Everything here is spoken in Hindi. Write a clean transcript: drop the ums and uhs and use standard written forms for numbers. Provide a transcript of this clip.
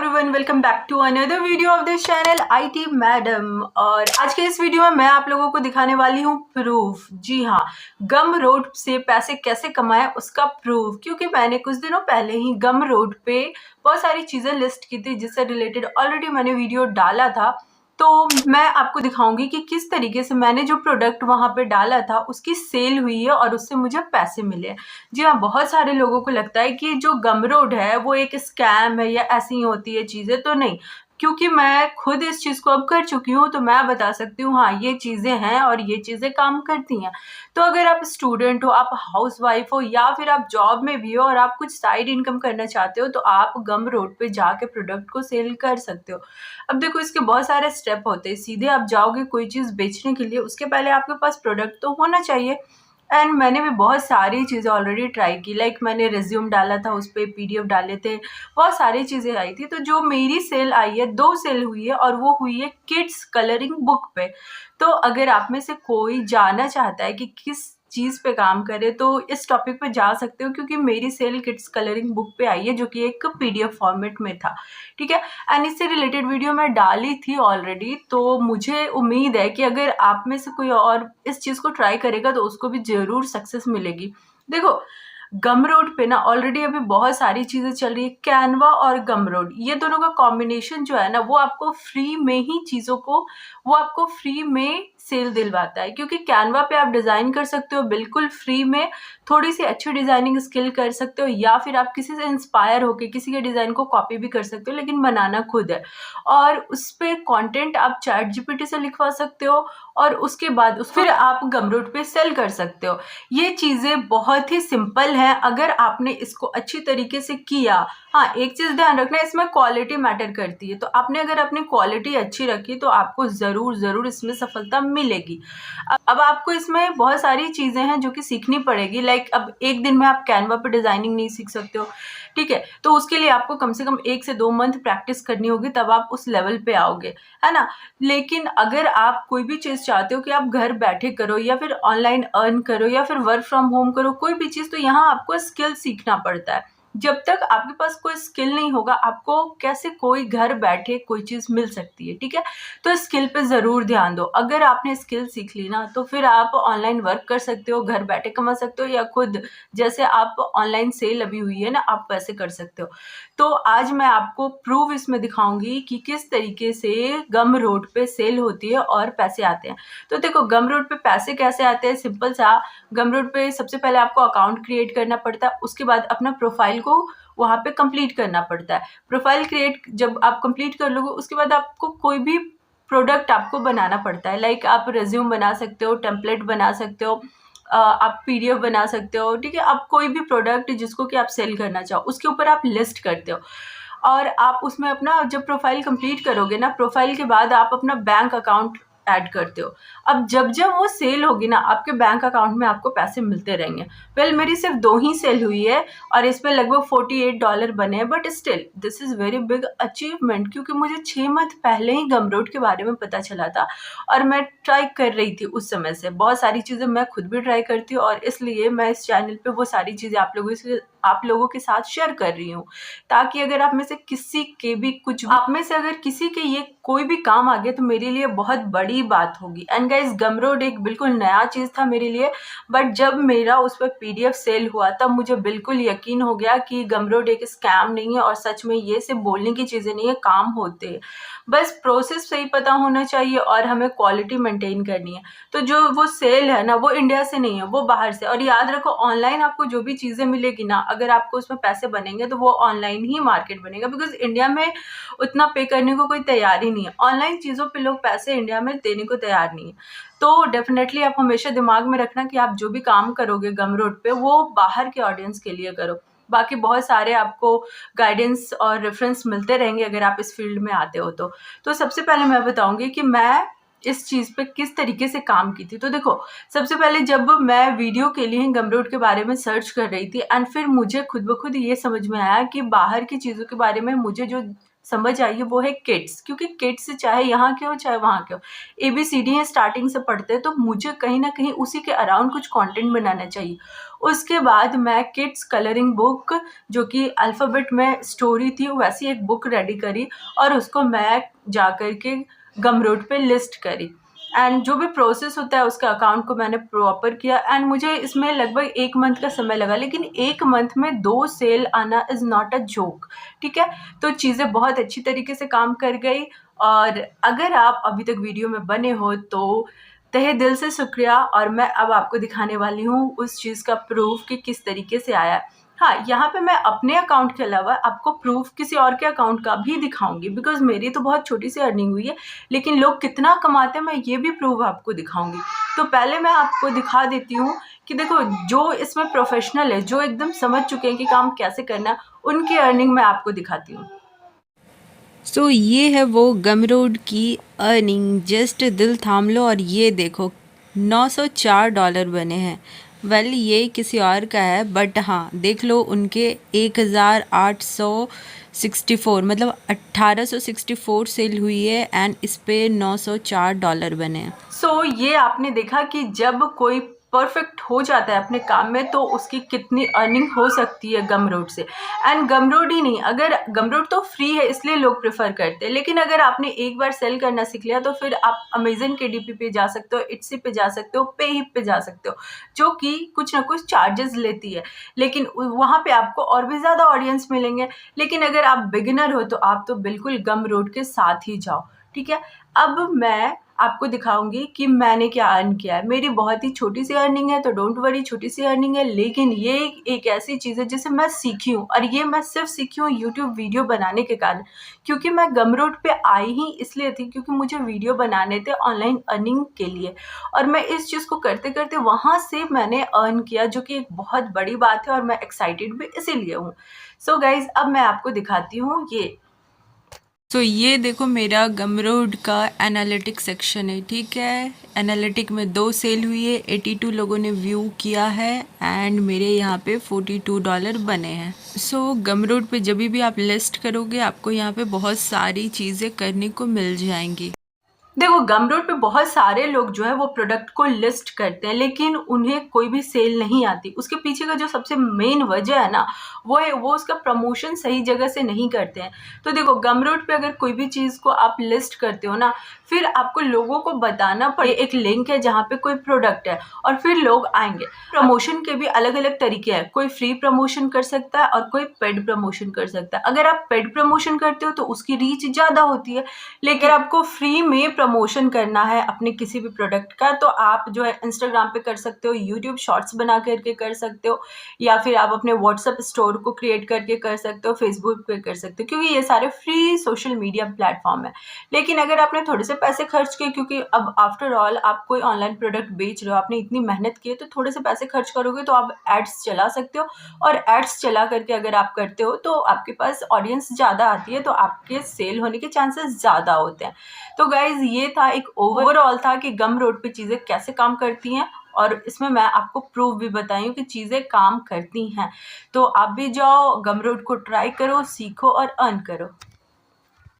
Everyone, welcome back to another video of this channel IT madam. और आज के इस वीडियो में मैं आप लोगों को दिखाने वाली हूँ प्रूफ। जी हाँ, गम रोड से पैसे कैसे कमाएं उसका प्रूफ। क्योंकि मैंने कुछ दिनों पहले ही गम रोड पे बहुत सारी चीज़ें लिस्ट की थी जिससे रिलेटेड ऑलरेडी मैंने वीडियो डाला था। तो मैं आपको दिखाऊंगी कि किस तरीके से मैंने जो प्रोडक्ट वहाँ पे डाला था उसकी सेल हुई है और उससे मुझे पैसे मिले हैं। जी हाँ, बहुत सारे लोगों को लगता है कि जो गमरोड है वो एक स्कैम है या ऐसी ही होती है चीज़ें, तो नहीं। क्योंकि मैं खुद इस चीज़ को अब कर चुकी हूँ तो मैं बता सकती हूँ हाँ ये चीज़ें हैं और ये चीज़ें काम करती हैं। तो अगर आप स्टूडेंट हो, आप हाउस वाइफ हो या फिर आप जॉब में भी हो और आप कुछ साइड इनकम करना चाहते हो तो आप गम रोड पे जाके प्रोडक्ट को सेल कर सकते हो। अब देखो, इसके बहुत सारे स्टेप होते हैं। सीधे आप जाओगे कोई चीज़ बेचने के लिए, उसके पहले आपके पास प्रोडक्ट तो होना चाहिए। एंड मैंने भी बहुत सारी चीज़ें ऑलरेडी ट्राई की, लाइक मैंने रिज्यूम डाला था, उस पर PDF डाले थे, बहुत सारी चीज़ें आई थी। तो जो मेरी सेल आई है, 2 सेल हुई है और वो हुई है किड्स कलरिंग बुक पे। तो अगर आप में से कोई जानना चाहता है कि किस चीज़ पे काम करे तो इस टॉपिक पे जा सकते हो, क्योंकि मेरी सेल किड्स कलरिंग बुक पे आई है जो कि एक PDF फॉर्मेट में था। ठीक है, एंड इससे रिलेटेड वीडियो मैं डाली थी ऑलरेडी। तो मुझे उम्मीद है कि अगर आप में से कोई और इस चीज़ को ट्राई करेगा तो उसको भी ज़रूर सक्सेस मिलेगी। देखो, गमरोड पे ना ऑलरेडी अभी बहुत सारी चीज़ें चल रही है। कैनवा और गमरोड, ये दोनों का कॉम्बिनेशन जो है ना वो आपको फ्री में ही चीज़ों को, वो आपको फ्री में सेल दिलवाता है। क्योंकि कैनवा पे आप डिज़ाइन कर सकते हो बिल्कुल फ्री में, थोड़ी सी अच्छी डिज़ाइनिंग स्किल कर सकते हो, या फिर आप किसी से इंस्पायर होकर किसी के डिज़ाइन को कॉपी भी कर सकते हो, लेकिन बनाना खुद है। और उस पर कॉन्टेंट आप चैट GPT से लिखवा सकते हो और उसके बाद फिर आप गमरोड पे सेल कर सकते हो। ये चीज़ें बहुत ही सिंपल हैं अगर आपने इसको अच्छी तरीके से किया। हाँ, एक चीज़ ध्यान रखना, इसमें क्वालिटी मैटर करती है। तो आपने अगर अपनी क्वालिटी अच्छी रखी तो आपको ज़रूर इसमें सफलता मिलेगी। अब आपको इसमें बहुत सारी चीज़ें हैं जो कि सीखनी पड़ेगी। लाइक अब एक दिन में आप कैनवा पे डिज़ाइनिंग नहीं सीख सकते हो, ठीक है। तो उसके लिए आपको कम से कम 1 से 2 मंथ प्रैक्टिस करनी होगी, तब आप उस लेवल पे आओगे, है ना। लेकिन अगर आप कोई भी चीज़ चाहते हो कि आप घर बैठे करो या फिर ऑनलाइन अर्न करो या फिर वर्क फ्रॉम होम करो, कोई भी चीज़, तो यहाँ आपको स्किल सीखना पड़ता है। जब तक आपके पास कोई स्किल नहीं होगा, आपको कैसे कोई घर बैठे कोई चीज़ मिल सकती है, ठीक है। तो स्किल पे ज़रूर ध्यान दो। अगर आपने स्किल सीख ली ना तो फिर आप ऑनलाइन वर्क कर सकते हो, घर बैठे कमा सकते हो, या खुद जैसे आप ऑनलाइन सेल अभी हुई है ना, आप वैसे कर सकते हो। तो आज मैं आपको प्रूफ इसमें दिखाऊंगी कि किस तरीके से गम रोड पे सेल होती है और पैसे आते हैं। तो देखो, गम रोड पे पैसे कैसे आते हैं, सिंपल सा। गम रोड पे सबसे पहले आपको अकाउंट क्रिएट करना पड़ता है, उसके बाद अपना प्रोफाइल को वहाँ पे कंप्लीट करना पड़ता है। प्रोफाइल क्रिएट जब आप कंप्लीट कर लोगे, उसके बाद आपको कोई भी प्रोडक्ट आपको बनाना पड़ता है। लाइक आप रिज्यूम बना सकते हो, टेम्पलेट बना सकते हो, आप PDF बना सकते हो, ठीक है। आप कोई भी प्रोडक्ट जिसको कि आप सेल करना चाहो उसके ऊपर आप लिस्ट करते हो और आप उसमें अपना जब प्रोफाइल कंप्लीट करोगे ना, प्रोफाइल के बाद आप अपना बैंक अकाउंट ऐड करते हो। अब जब वो सेल होगी ना, आपके बैंक अकाउंट में आपको पैसे मिलते रहेंगे। मेरी सिर्फ 2 ही सेल हुई है और इस पे लगभग $48 बने हैं, but still this is very big achievement, क्योंकि मुझे 6 मंथ पहले ही गमरोड के बारे में पता चला था और मैं ट्राई कर रही थी उस समय से। बहुत सारी चीज़ें मैं खुद भी ट्राई करती हूँ और इसलिए मैं इस चैनल पे वो सारी चीज़ें आप लोगों के साथ शेयर कर रही हूँ, ताकि अगर आप में से किसी के भी कुछ, आप में से अगर किसी के ये कोई भी काम आ गया तो मेरे लिए बहुत बड़ी बात होगी। एंड गाइस, गमरोड एक बिल्कुल नया चीज़ था मेरे लिए, बट जब मेरा उस पर PDF सेल हुआ तब मुझे बिल्कुल यकीन हो गया कि गमरोड एक स्कैम नहीं है और सच में ये सिर्फ बोलने की चीज़ें नहीं है, काम होते हैं। बस प्रोसेस सही पता होना चाहिए और हमें क्वालिटी मेंटेन करनी है। तो जो वो सेल है ना, वो इंडिया से नहीं है, वो बाहर से। और याद रखो, ऑनलाइन आपको जो भी चीज़ें मिलेगी ना, अगर आपको उसमें पैसे बनेंगे तो वो ऑनलाइन ही मार्केट बनेगा, बिकॉज इंडिया में उतना पे करने को कोई तैयार ही नहीं है। ऑनलाइन चीज़ों पे लोग पैसे इंडिया में देने को तैयार नहीं है। तो डेफिनेटली आप हमेशा दिमाग में रखना कि आप जो भी काम करोगे गमरोड पे, वो बाहर के ऑडियंस के लिए करो। बाकी बहुत सारे आपको गाइडेंस और रेफरेंस मिलते रहेंगे अगर आप इस फील्ड में आते हो तो सबसे पहले मैं बताऊंगी कि मैं इस चीज़ पे किस तरीके से काम की थी। तो देखो, सबसे पहले जब मैं वीडियो के लिए गमरोड के बारे में सर्च कर रही थी एंड फिर मुझे खुद ब खुद ये समझ में आया कि बाहर की चीज़ों के बारे में मुझे जो समझ आई है वो है किड्स। क्योंकि किड्स चाहे यहाँ के हो चाहे वहाँ के हो, ABCD स्टार्टिंग से पढ़ते हैं, तो मुझे कहीं ना कहीं उसी के अराउंड कुछ कंटेंट बनाना चाहिए। उसके बाद मैं किड्स कलरिंग बुक, जो कि अल्फ़ाबेट में स्टोरी थी, वैसी एक बुक रेडी करी और उसको मैं जा कर के गमरोड पे लिस्ट करी। एंड जो भी प्रोसेस होता है उसका अकाउंट को मैंने प्रॉपर किया एंड मुझे इसमें लगभग 1 मंथ का समय लगा, लेकिन 1 मंथ में 2 सेल आना इज़ नॉट अ जोक, ठीक है? तो चीज़ें बहुत अच्छी तरीके से काम कर गई। और अगर आप अभी तक वीडियो में बने हो तो तहे दिल से शुक्रिया। और मैं अब आपको दिखाने वाली हूँ उस चीज़ का प्रूफ कि किस तरीके से आया है। हाँ, यहाँ पे मैं अपने अकाउंट के अलावा आपको प्रूफ किसी और के अकाउंट का भी दिखाऊंगी, बिकॉज मेरी तो बहुत छोटी सी अर्निंग हुई है, लेकिन लोग कितना कमाते हैं मैं ये भी प्रूफ आपको दिखाऊंगी। तो पहले मैं आपको दिखा देती हूँ कि देखो, जो इसमें प्रोफेशनल है, जो एकदम समझ चुके हैं कि काम कैसे करना है, उनकी अर्निंग मैं आपको दिखाती हूँ। सो ये है वो गमरोड की अर्निंग। जस्ट दिल थाम लो और ये देखो $904 बने हैं। वेल ये किसी और का है, बट हाँ देख लो उनके 1864 मतलब 1864 सेल हुई है एंड इस पे $904 बने हैं। सो ये आपने देखा कि जब कोई परफेक्ट हो जाता है अपने काम में तो उसकी कितनी अर्निंग हो सकती है गमरोड से। एंड गमरोड ही नहीं, अगर गमरोड तो फ्री है इसलिए लोग प्रेफर करते हैं, लेकिन अगर आपने एक बार सेल करना सीख लिया तो फिर आप अमेजन के डीपी पे जा सकते हो, इट्सी पे जा सकते हो, पेहिप पे जा सकते हो, जो कि कुछ ना कुछ चार्जेस लेती है, लेकिन वहाँ पे आपको और भी ज़्यादा ऑडियंस मिलेंगे। लेकिन अगर आप बिगिनर हो तो आप तो बिल्कुल गमरोड के साथ ही जाओ, ठीक है? अब मैं आपको दिखाऊंगी कि मैंने क्या अर्न किया है। मेरी बहुत ही छोटी सी अर्निंग है, तो डोंट वरी, छोटी सी अर्निंग है, लेकिन ये एक ऐसी चीज़ है जिसे मैं सीखी हूँ, और ये मैं सिर्फ सीखी हूँ यूट्यूब वीडियो बनाने के कारण। क्योंकि मैं गमरोड पे आई ही इसलिए थी क्योंकि मुझे वीडियो बनाने थे ऑनलाइन अर्निंग के लिए, और मैं इस चीज़ को करते करते वहाँ से मैंने अर्न किया, जो कि एक बहुत बड़ी बात है और मैं एक्साइटेड भी इसीलिए हूँ। सो गाइज, अब मैं आपको दिखाती हूँ ये। तो ये देखो मेरा गमरोड का एनालिटिक सेक्शन है, ठीक है। एनालिटिक में 2 सेल हुई है, 82 लोगों ने व्यू किया है एंड मेरे यहाँ पे $42 बने हैं। सो गमरोड पे जब भी आप लिस्ट करोगे आपको यहाँ पे बहुत सारी चीज़ें करने को मिल जाएंगी। देखो, गमरोड पे बहुत सारे लोग जो है वो प्रोडक्ट को लिस्ट करते हैं, लेकिन उन्हें कोई भी सेल नहीं आती। उसके पीछे का जो सबसे मेन वजह है ना, वो है वो उसका प्रमोशन सही जगह से नहीं करते हैं। तो देखो, गमरोड पे अगर कोई भी चीज़ को आप लिस्ट करते हो ना, फिर आपको लोगों को बताना पड़े एक लिंक है जहाँ पे कोई प्रोडक्ट है, और फिर लोग आएंगे। प्रमोशन के भी अलग अलग तरीके हैं, कोई फ्री प्रमोशन कर सकता है और कोई पेड प्रमोशन कर सकता है। अगर आप पेड प्रमोशन करते हो तो उसकी रीच ज़्यादा होती है, लेकिन आपको फ्री में प्रमोशन करना है अपने किसी भी प्रोडक्ट का, तो आप जो है इंस्टाग्राम पे कर सकते हो, यूट्यूब शॉर्ट्स बना करके कर सकते हो, या फिर आप अपने व्हाट्सएप स्टोर को क्रिएट करके कर सकते हो, फेसबुक पे कर सकते हो, क्योंकि ये सारे फ्री सोशल मीडिया प्लेटफॉर्म है। लेकिन अगर आपने थोड़े से पैसे खर्च किए, क्योंकि अब आफ्टर ऑल आप कोई ऑनलाइन प्रोडक्ट बेच रहे हो, आपने इतनी मेहनत की है, तो थोड़े से पैसे खर्च करोगे तो आप एड्स चला सकते हो, और एड्स चला करके अगर आप करते हो तो आपके पास ऑडियंस ज़्यादा आती है, तो आपके सेल होने के चांसेस ज़्यादा होते हैं। तो गाइज, ये था एक ओवरऑल था कि गमरोड पे चीज़ें कैसे काम करती हैं, और इसमें मैं आपको प्रूफ भी बताई हूँ कि चीज़ें काम करती हैं। तो आप भी जाओ, गमरोड को ट्राई करो, सीखो और अर्न करो।